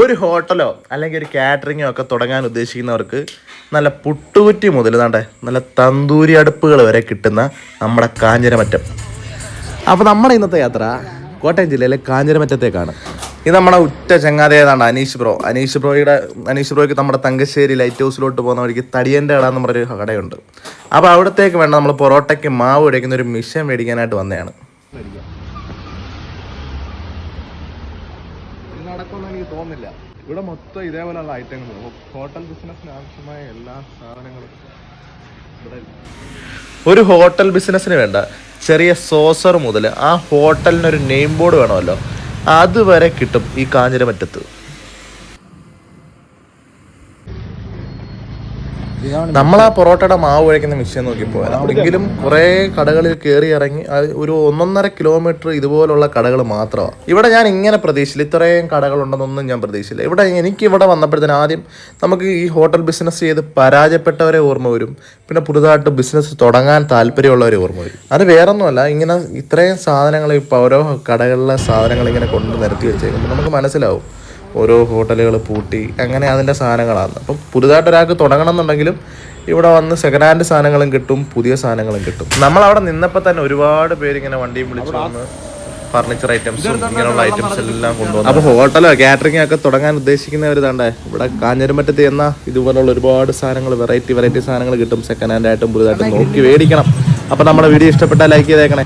ഒരു ഹോട്ടലോ അല്ലെങ്കിൽ ഒരു കാറ്ററിങ്ങോ ഒക്കെ തുടങ്ങാൻ ഉദ്ദേശിക്കുന്നവർക്ക് നല്ല പുട്ടുകുറ്റി മുതൽ നല്ല തന്തൂരി അടുപ്പുകൾ വരെ കിട്ടുന്ന നമ്മുടെ കാഞ്ഞിരമറ്റം. അപ്പോൾ നമ്മുടെ ഇന്നത്തെ യാത്ര കോട്ടയം ജില്ലയിലെ കാഞ്ഞിരമറ്റത്തേക്കാണ്. ഇത് നമ്മുടെ ഉറ്റ ചങ്ങാതിയായതാണ് അനീഷ് ബ്രോയ്ക്ക് നമ്മുടെ തങ്കശ്ശേരി ലൈറ്റ് ഹൗസിലോട്ട് പോകുന്ന വഴിക്ക് തടിയൻ്റെ കട എന്ന് പറഞ്ഞൊരു കടയുണ്ട്. അപ്പോൾ അവിടത്തേക്ക് വേണ്ട നമ്മൾ പൊറോട്ടയ്ക്ക് മാവ് ഇടയ്ക്കുന്ന ഒരു മിഷൻ മേടിക്കാനായിട്ട് വന്നതാണ്. നടക്കുമെന്ന് എനിക്ക് തോന്നുന്നില്ല. ഇവിടെ മൊത്തം ഇതേപോലെയുള്ള ഐറ്റങ്ങൾ, ഹോട്ടൽ ബിസിനസ്സിന് ആവശ്യമായ എല്ലാ സാധനങ്ങളും ഇവിടെ. ഒരു ഹോട്ടൽ ബിസിനസ്സിന് വേണ്ട ചെറിയ സോസർ മുതൽ ആ ഹോട്ടലിനൊരു നെയിം ബോർഡ് വേണമല്ലോ, അതുവരെ കിട്ടും ഈ കാഞ്ഞിരമറ്റത്ത്. നമ്മൾ ആ പൊറോട്ടയുടെ മാവ് കഴിക്കുന്ന മിഷൻ നോക്കി പോയാൽ എങ്കിലും കുറേ കടകളിൽ കയറി ഇറങ്ങി ഒരു 1.5 കിലോമീറ്റർ ഇതുപോലുള്ള കടകൾ മാത്രമാണ്. ഇവിടെ ഞാൻ ഇങ്ങനെ പ്രതീക്ഷിച്ചില്ല, ഇത്രയും കടകളുണ്ടെന്നൊന്നും ഞാൻ പ്രതീക്ഷിച്ചില്ല. ഇവിടെ വന്നപ്പോഴത്തേന് ആദ്യം നമുക്ക് ഈ ഹോട്ടൽ ബിസിനസ് ചെയ്ത് പരാജയപ്പെട്ടവരെ ഓർമ്മ വരും, പിന്നെ പുതുതായിട്ട് ബിസിനസ് തുടങ്ങാൻ താല്പര്യമുള്ളവരെ ഓർമ്മ വരും. അത് വേറൊന്നുമല്ല, ഇങ്ങനെ ഇത്രയും സാധനങ്ങൾ ഇപ്പോൾ ഓരോ കടകളിലെ സാധനങ്ങൾ ഇങ്ങനെ കൊണ്ട് നിരത്തി വെച്ചേക്കുമ്പോൾ നമുക്ക് മനസ്സിലാവും ഓരോ ഹോട്ടലുകൾ പൂട്ടി അങ്ങനെ അതിൻ്റെ സാധനങ്ങളാണ്. അപ്പം പുതുതായിട്ട് ഒരാൾക്ക് തുടങ്ങണം എന്നുണ്ടെങ്കിലും ഇവിടെ വന്ന് സെക്കൻഡ് ഹാൻഡ് സാധനങ്ങളും കിട്ടും, പുതിയ സാധനങ്ങളും കിട്ടും. നമ്മളവിടെ നിന്നപ്പോൾ തന്നെ ഒരുപാട് പേര് ഇങ്ങനെ വണ്ടിയും വിളിച്ചു വന്ന് ഫർണിച്ചർ ഐറ്റംസും ഇങ്ങനെയുള്ള ഐറ്റംസ് എല്ലാം കൊണ്ടുവന്നു. അപ്പോൾ ഹോട്ടലോ കാറ്ററിംഗ് ഒക്കെ തുടങ്ങാൻ ഉദ്ദേശിക്കുന്നവർ ഇവിടെ കാഞ്ഞിരമറ്റത്ത് ചെന്ന ഇതുപോലുള്ള ഒരുപാട് സാധനങ്ങൾ, വെറൈറ്റി സാധനങ്ങൾ കിട്ടും. സെക്കൻഡ് ഹാൻഡ് ആയിട്ടും പുതുതായിട്ടും നോക്കി മേടിക്കണം. അപ്പോൾ നമ്മുടെ വീഡിയോ ഇഷ്ടപ്പെട്ടാൽ ലൈക്ക് ചെയ്തേക്കണേ.